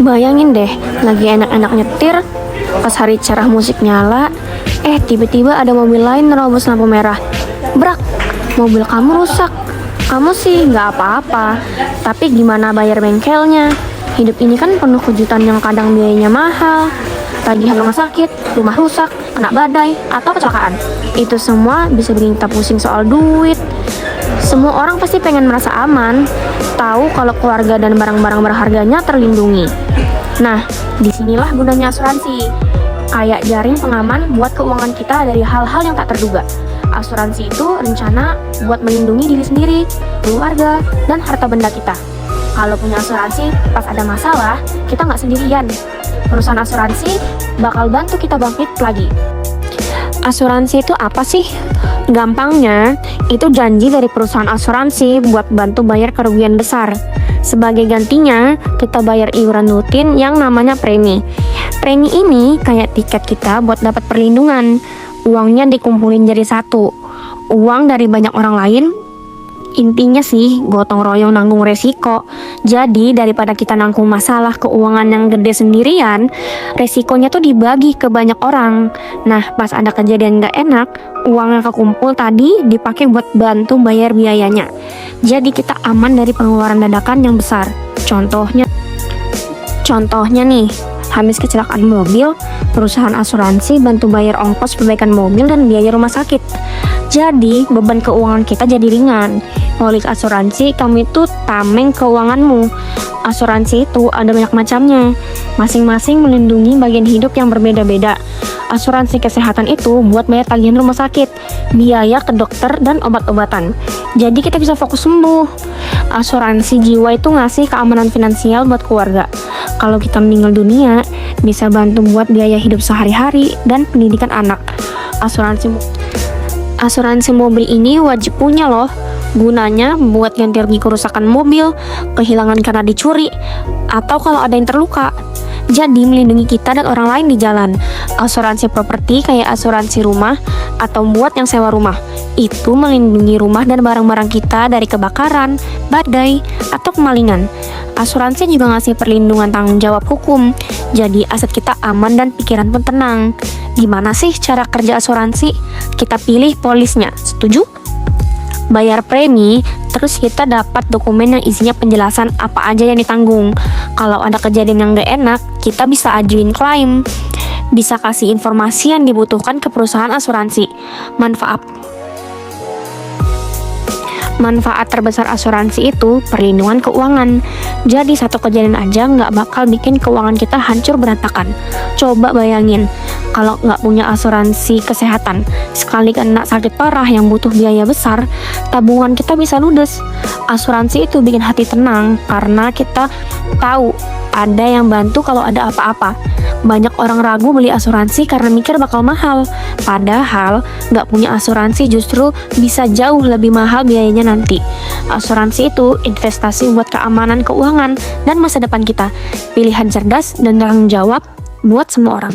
Bayangin deh, lagi enak-enak nyetir, pas hari cerah musik nyala, tiba-tiba ada mobil lain nerobos lampu merah. Brak, mobil kamu rusak. Kamu sih nggak apa-apa, tapi gimana bayar bengkelnya? Hidup ini kan penuh kejutan yang kadang biayanya mahal. Tagihan rumah sakit, rumah rusak, kena badai, atau kecelakaan. Itu semua bisa bikin kita pusing soal duit. Semua orang pasti pengen merasa aman, tahu kalau keluarga dan barang-barang berharganya terlindungi. Nah, disinilah gunanya asuransi. Kayak jaring pengaman buat keuangan kita dari hal-hal yang tak terduga. Asuransi itu rencana buat melindungi diri sendiri, keluarga, dan harta benda kita. Kalau punya asuransi, pas ada masalah, kita nggak sendirian. Perusahaan asuransi bakal bantu kita bangkit lagi. Asuransi itu apa sih? Gampangnya, itu janji dari perusahaan asuransi buat bantu bayar kerugian besar. Sebagai gantinya, kita bayar iuran rutin yang namanya premi. Premi ini kayak tiket kita buat dapat perlindungan. Uangnya dikumpulin jadi satu. Uang dari banyak orang lain. Intinya sih, gotong royong nanggung resiko. Jadi daripada kita nanggung masalah keuangan yang gede sendirian, resikonya tuh dibagi ke banyak orang. Nah, pas ada kejadian gak enak, uang yang kekumpul tadi dipakai buat bantu bayar biayanya. Jadi kita aman dari pengeluaran dadakan yang besar. Contohnya nih, habis kecelakaan mobil, perusahaan asuransi bantu bayar ongkos perbaikan mobil dan biaya rumah sakit. Jadi, beban keuangan kita jadi ringan. Polis asuransi, kamu itu tameng keuanganmu. Asuransi itu ada banyak macamnya. Masing-masing melindungi bagian hidup yang berbeda-beda. Asuransi kesehatan itu buat bayar tagihan rumah sakit, biaya ke dokter, dan obat-obatan. Jadi kita bisa fokus sembuh. Asuransi jiwa itu ngasih keamanan finansial buat keluarga. Kalau kita meninggal dunia, bisa bantu buat biaya hidup sehari-hari dan pendidikan anak. Asuransi mobil ini wajib punya loh. Gunanya buat ganti rugi kerusakan mobil, kehilangan karena dicuri, atau kalau ada yang terluka. Jadi melindungi kita dan orang lain di jalan. Asuransi properti kayak asuransi rumah atau buat yang sewa rumah. Itu melindungi rumah dan barang-barang kita dari kebakaran, badai, atau kemalingan. Asuransi juga ngasih perlindungan tanggung jawab hukum. Jadi aset kita aman dan pikiran pun tenang. Gimana sih cara kerja asuransi? Kita pilih polisnya, setuju? Bayar premi, terus kita dapat dokumen yang isinya penjelasan apa aja yang ditanggung. Kalau ada kejadian yang gak enak, kita bisa ajuin klaim. Bisa kasih informasi yang dibutuhkan ke perusahaan asuransi. Manfaat terbesar asuransi itu perlindungan keuangan. Jadi satu kejadian aja nggak bakal bikin keuangan kita hancur berantakan. Coba bayangin, kalau nggak punya asuransi kesehatan, sekali kena sakit parah yang butuh biaya besar, tabungan kita bisa ludes. Asuransi itu bikin hati tenang karena kita tahu ada yang bantu kalau ada apa-apa. Banyak orang ragu beli asuransi karena mikir bakal mahal. Padahal nggak punya asuransi justru bisa jauh lebih mahal biayanya nanti. Asuransi itu investasi buat keamanan keuangan dan masa depan kita. Pilihan cerdas dan tanggung jawab buat semua orang.